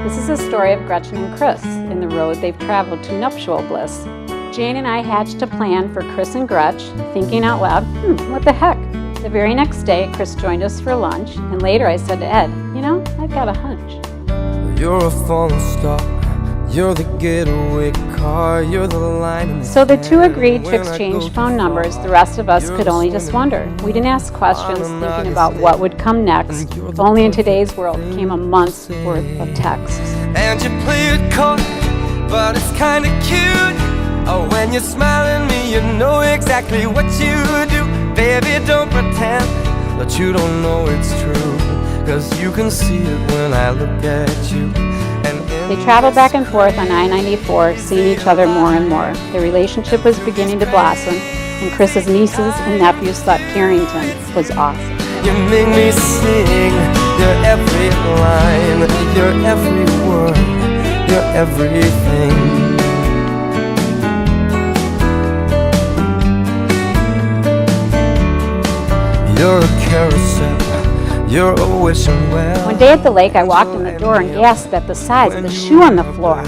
This is a story of Gretchen and Chris in the road they've traveled to nuptial bliss. Jane and I hatched a plan for Chris and Gretch, thinking out loud, what the heck? The very next day, Chris joined us for lunch, and later I said to Ed, I've got a hunch. You're a fallen star, you're the getaway car, you're the line. So the two agreed to exchange phone numbers. The rest of us could only just wonder. We didn't ask questions, thinking about what would come next. If only in today's world came a month's worth of texts. And you play it coy, but it's kinda cute. Oh, when you smile at me, you know exactly what you do. Baby, don't pretend that you don't know it's true, 'cause you can see it when I look at you. They traveled back and forth on I-94, seeing each other more and more. Their relationship was beginning to blossom, and Chris's nieces and nephews thought Carrington was awesome. You make me sing your every line, your every word, your everything. You're a carousel, you're a wishing well. One day at the lake, I walked in the door and gasped at the size of the shoe on the floor.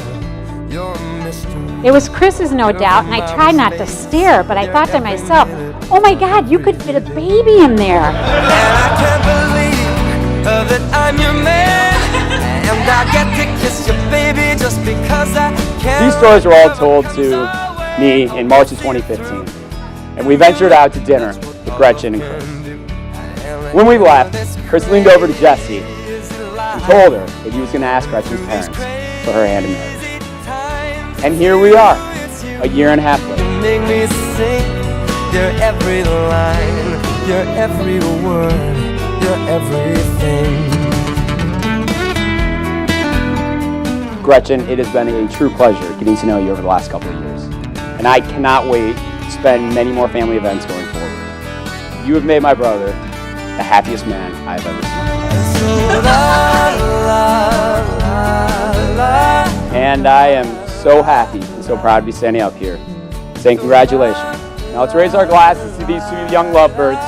It was Chris's, no doubt, and I tried not to stare, but I thought to myself, oh my God, you could fit a baby in there. And I can't believe that I'm your man, and I get to kiss your baby just because I can. These stories were all told to me in March of 2015, and we ventured out to dinner with Gretchen and Chris. When we left, Chris leaned over to Jessie and told her that he was going to ask Gretchen's parents for her hand in marriage. And here we are, a year and a half later. You make me sing your every line, your every word, your everything. Gretchen, it has been a true pleasure getting to know you over the last couple of years. And I cannot wait to spend many more family events going forward. You have made my brother the happiest man I've ever seen. And I am so happy and so proud to be standing up here saying congratulations. Now let's raise our glasses to these two young lovebirds,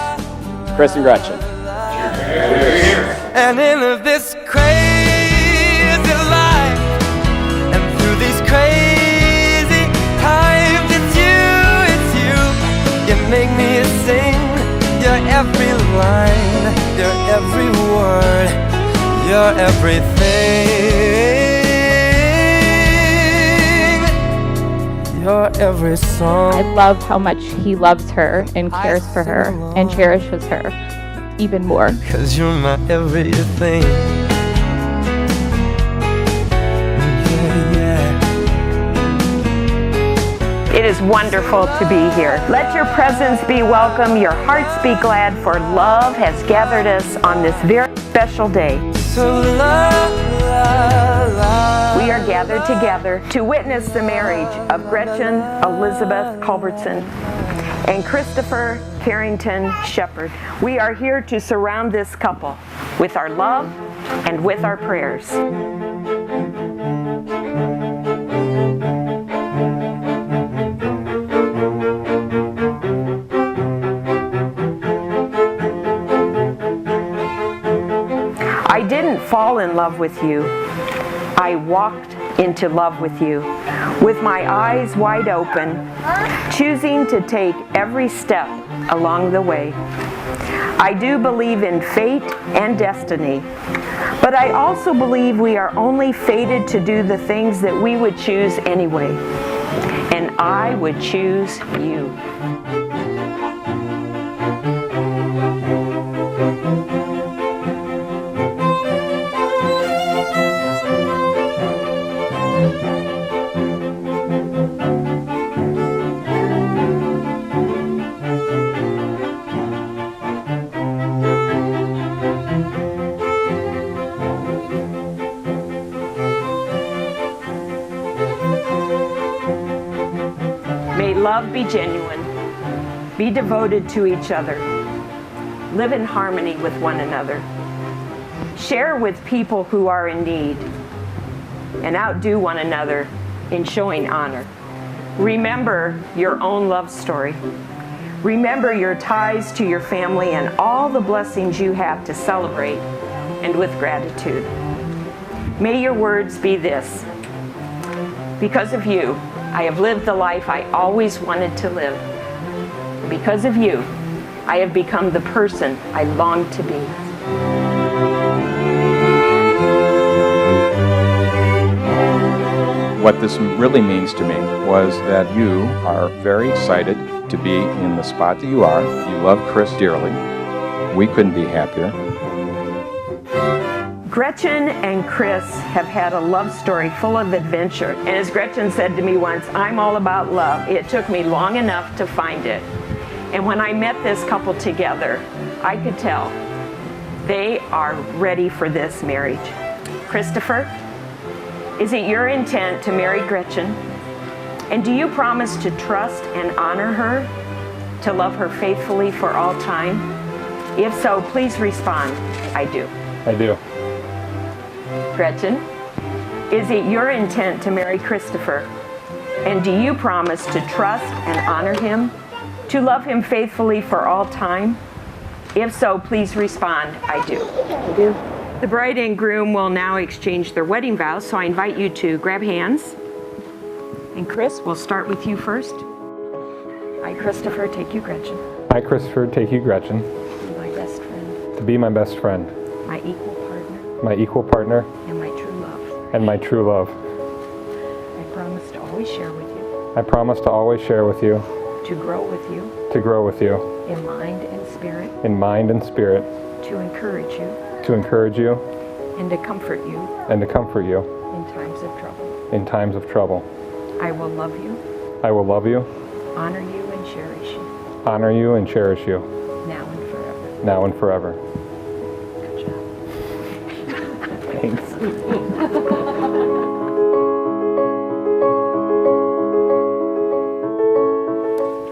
Chris and Gretchen. Cheers. And in this crazy life, and through these crazy times, it's you, you make me sing your every line, your every word, your everything, your every song. I love how much he loves her and cares for her and cherishes her even more. 'Cause you're my everything. It is wonderful to be here. Let your presence be welcome, your hearts be glad, for love has gathered us on this very special day. So We are gathered together to witness the marriage of Gretchen Elizabeth Culbertson and Christopher Carrington Shepherd. We are here to surround this couple with our love and with our prayers. I didn't fall in love with you. I walked into love with you, with my eyes wide open, choosing to take every step along the way. I do believe in fate and destiny, but I also believe we are only fated to do the things that we would choose anyway. And I would choose you. May love be genuine, be devoted to each other, live in harmony with one another, share with people who are in need, and outdo one another in showing honor. Remember your own love story. Remember your ties to your family and all the blessings you have to celebrate, and with gratitude. May your words be this: because of you, I have lived the life I always wanted to live. Because of you, I have become the person I longed to be. What this really means to me was that you are very excited to be in the spot that you are. You love Chris dearly. We couldn't be happier. Gretchen and Chris have had a love story full of adventure. And as Gretchen said to me once, I'm all about love. It took me long enough to find it. And when I met this couple together, I could tell they are ready for this marriage. Christopher, is it your intent to marry Gretchen? And do you promise to trust and honor her, to love her faithfully for all time? If so, please respond, I do. I do. Gretchen, is it your intent to marry Christopher? And do you promise to trust and honor him, to love him faithfully for all time? If so, please respond, I do. I do. The bride and groom will now exchange their wedding vows, so I invite you to grab hands. And Chris, we'll start with you first. I, Christopher, take you, Gretchen. I, Christopher, take you, Gretchen, To be my best friend, to be my best friend, my equal partner, my equal partner, and my true love. and my true love. I promise to always share with you, I promise to always share with you, to grow with you, to grow with you, in mind and spirit, in mind and spirit, to encourage you, to encourage you, and to comfort you and to comfort you in times of trouble. in times of trouble. I will love you, I will love you, honor you, and cherish you, honor you, and cherish you, now and forever. now and forever. Good job. Thanks.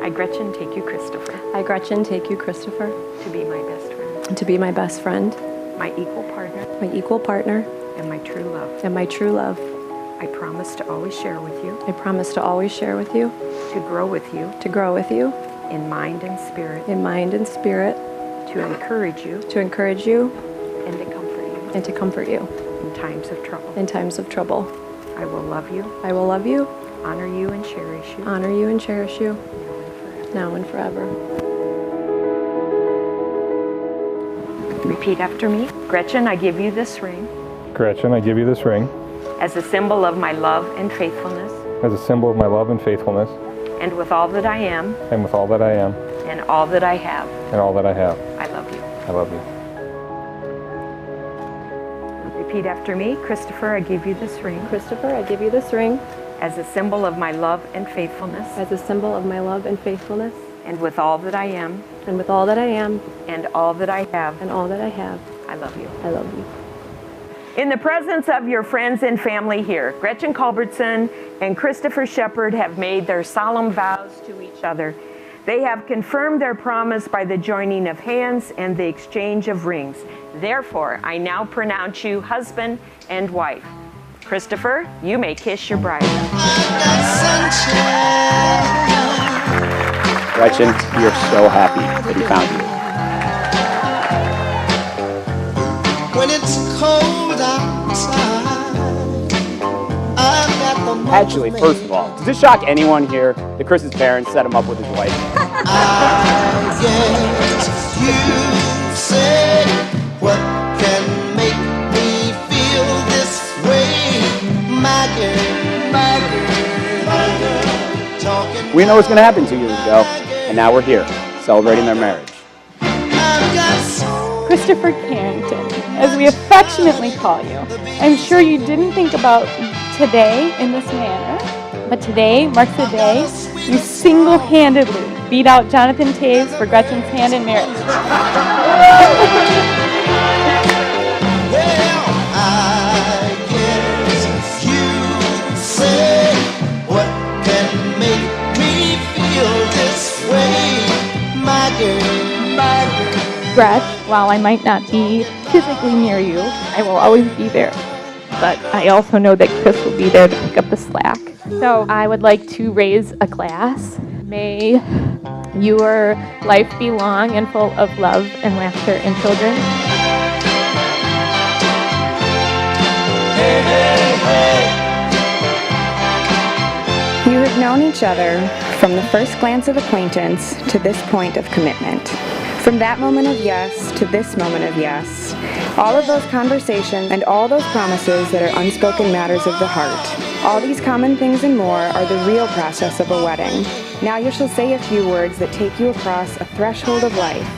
I, Gretchen, take you, Christopher, I, Gretchen, take you, Christopher, to be my best friend, to be my best friend, my equal partner, my equal partner, and my true love. and my true love. I promise to always share with you, I promise to always share with you, to grow with you, to grow with you, in mind and spirit, in mind and spirit, to encourage you, to encourage you, and to comfort you and to comfort you in times of trouble. in times of trouble. I will love you, I will love you, honor you, and cherish you, honor you, and cherish you, now and forever. Repeat after me. Gretchen, I give you this ring Gretchen, I give you this ring as a symbol of my love and faithfulness, as a symbol of my love and faithfulness, and with all that I am and with all that I am and all that I have, and all that I have. I love you. I love you. Repeat after me. Christopher, I give you this ring Christopher, I give you this ring as a symbol of my love and faithfulness, as a symbol of my love and faithfulness, and with all that I am and with all that I am and all that I have, and all that I have, I love you. I love you. In the presence of your friends and family here, Gretchen Culbertson and Christopher Shepard have made their solemn vows to each other. They have confirmed their promise by the joining of hands and the exchange of rings. Therefore, I now pronounce you husband and wife. Christopher, you may kiss your bride. Gretchen, we are so happy that he found you. When it's cold outside, I've got the Actually, first of all, does this shock anyone here that Chris's parents set him up with his wife? I guess you say, what can make me feel this way? My girl, my girl, my girl, talking. We know what's going to happen 2 years ago, and now we're here, celebrating their marriage. I've got so Christopher Carrington, as we affectionately call you. I'm sure you didn't think about today in this manner, but today marks the day you single-handedly beat out Jonathan Taves for Gretchen's hand in marriage. well, I guess you say, what can make me feel this way? My girl, my girl. Gretch, while I might not be physically near you, I will always be there. But I also know that Chris will be there to pick up the slack. So I would like to raise a glass. May your life be long and full of love and laughter and children. You have known each other from the first glance of acquaintance to this point of commitment. From that moment of yes to this moment of yes, all of those conversations and all those promises that are unspoken matters of the heart. All these common things and more are the real process of a wedding. Now you shall say a few words that take you across a threshold of life,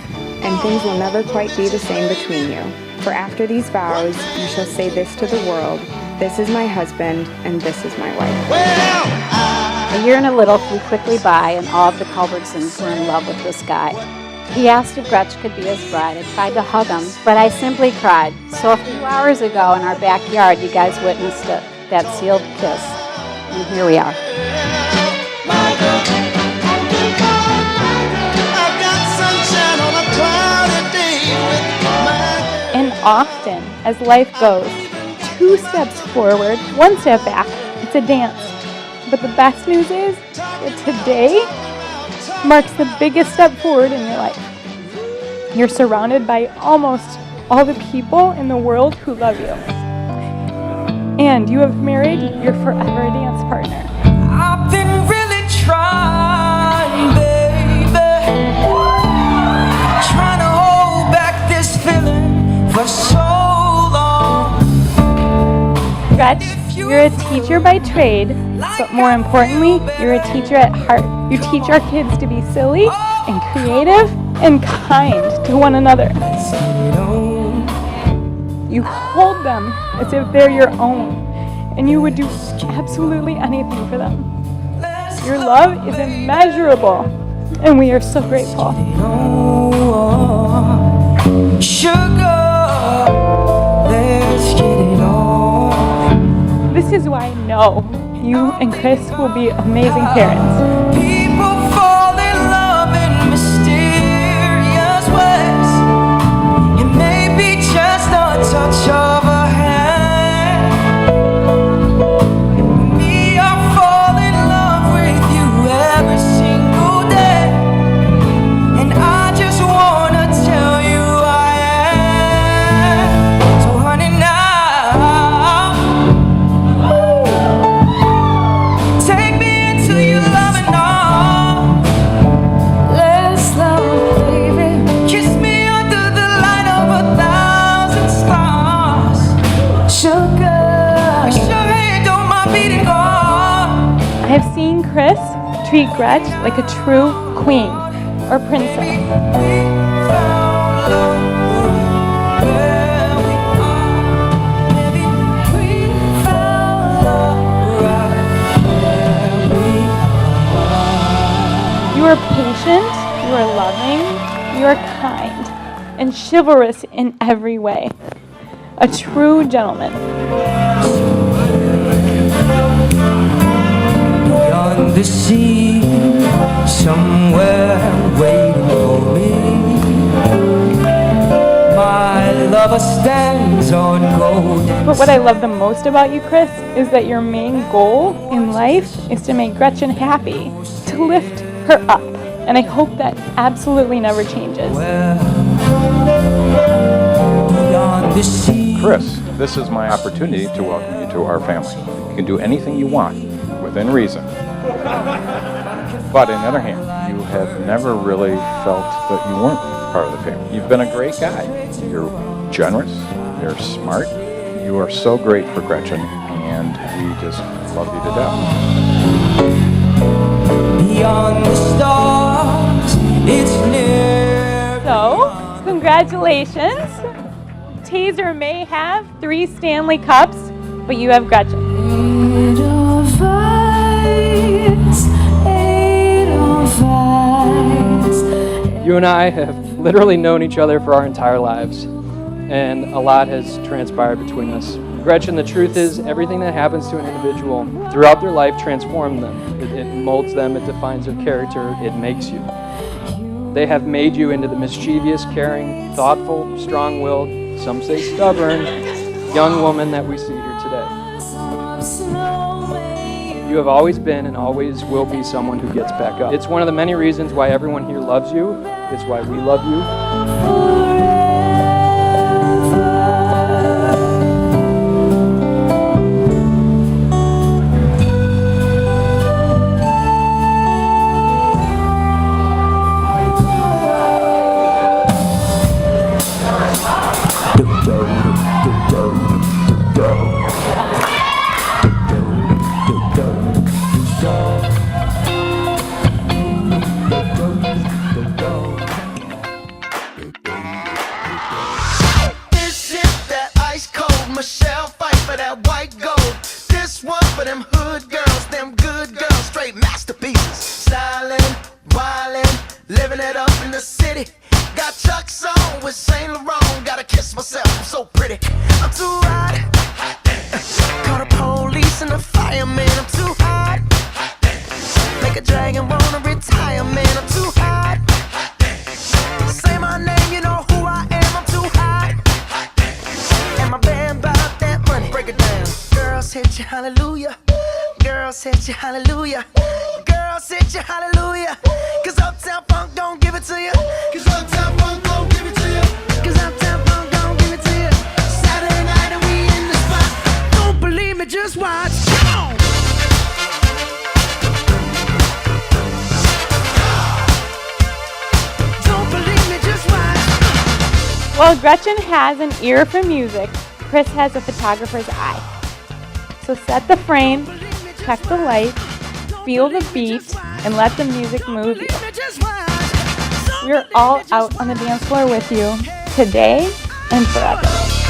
and things will never quite be the same between you. For after these vows, you shall say this to the world: this is my husband, and this is my wife. A year and a little flew quickly by, and all of the Culbertsons were in love with this guy. He asked if Gretchen could be his bride. I tried to hug him, but I simply cried. So a few hours ago in our backyard, you guys witnessed it, that sealed kiss. And here we are. And often, as life goes, 2 steps forward, 1 step back. It's a dance. But the best news is that today marks the biggest step forward in your life. You're surrounded by almost all the people in the world who love you. And you have married your forever dance partner. I've been really trying, baby, trying to hold back this feeling for so long. Gretchen, you're a teacher by trade, but more importantly, you're a teacher at heart. You teach our kids to be silly and creative and kind to one another. You hold them as if they're your own, and you would do absolutely anything for them. Your love is immeasurable, and we are so grateful. Sugar, let's get it on. This is why I know you and Chris will be amazing parents. People fall in love in mysterious ways. It may be just a touch of a hand. Me, I fall in love with you every single day, and I just wanna tell you I am. So honey, now take me into your loving arms. Let's love, baby. Kiss me under the light of 1,000 stars. Sugar, your head on my beating heart. I have seen Chris treat Gretchen like a true queen or princess. We found love where we are. Baby, we found love right where we are. You are patient, you are loving, you are kind, and chivalrous in every way. A true gentleman. Beyond the sea, somewhere waiting for me, my lover stands on golden. But what I love the most about you, Chris, is that your main goal in life is to make Gretchen happy, to lift her up. And I hope that absolutely never changes. Beyond the sea. Chris, this is my opportunity to welcome you to our family. You can do anything you want, within reason. But on the other hand, you have never really felt that you weren't part of the family. You've been a great guy. You're generous, you're smart, you are so great for Gretchen, and we just love you to death. Beyond the stars, it's near. So, congratulations. Taser may have 3 Stanley Cups, but you have Gretchen. You and I have literally known each other for our entire lives, and a lot has transpired between us. Gretchen, the truth is, everything that happens to an individual throughout their life transforms them. It molds them, it defines their character, it makes you. They have made you into the mischievous, caring, thoughtful, strong-willed, some say stubborn, young woman that we see here today. You have always been and always will be someone who gets back up. It's one of the many reasons why everyone here loves you. It's why we love you. city. Got Chuck's on with Saint Laurent. Gotta kiss myself, I'm so pretty. I'm too hot. Call the police and the fireman. I'm too hot. Make a dragon wanna retire, man. I'm too hot. Say my name, you know who I am. I'm too hot. And my band bought that money. Break it down. Girls hit you, hallelujah. Girls hit you, hallelujah. Girls hit you, hallelujah. Cause Uptown Funk don't give it to you. Cause Uptown Funk don't give it to you. Cause Uptown Funk don't give it to you. Saturday night and we in the spot. Don't believe me, just watch. Come on. Don't believe me, just watch. While Gretchen has an ear for music, Chris has a photographer's eye. So set the frame, check the light, feel the beat, and let the music move you. We're all out on the dance floor with you, today and forever.